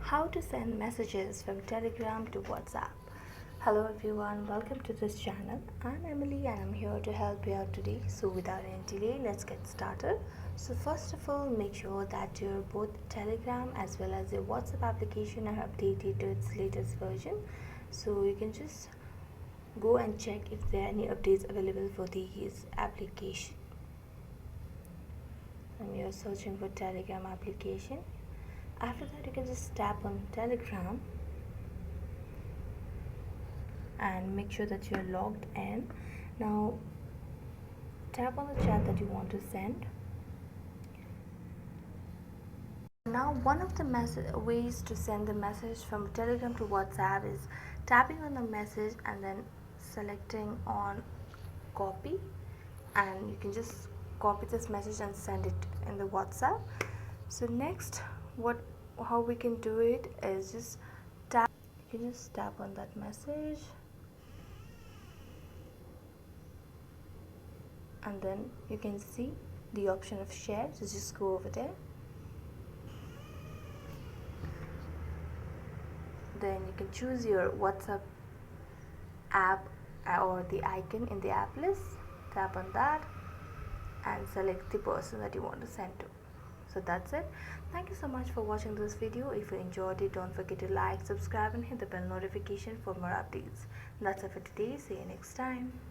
How to send messages from Telegram to WhatsApp. Hello everyone, welcome to this channel. I'm Emily and I'm here to help you out today. So without any delay, let's get started. So first of all, make sure that your both Telegram as well as your WhatsApp application are updated to its latest version. So you can just go and check if there are any updates available for these application. And you're searching for Telegram application. After that, you can just tap on Telegram and make sure that you're logged in. Now tap on the chat that you want to send. Now one of the ways to send the message from Telegram to WhatsApp is tapping on the message and then selecting on copy, and you can just copy this message and send it in the WhatsApp. So next, how we can do it is just you can just tap on that message and then you can see the option of share. So just go over there, then you can choose your WhatsApp app or the icon in the app list. Tap on that and select the person that you want to send to. So that's it. Thank you so much for watching this video. If you enjoyed it, don't forget to like, subscribe and hit the bell notification for more updates. That's it for today. See you next time.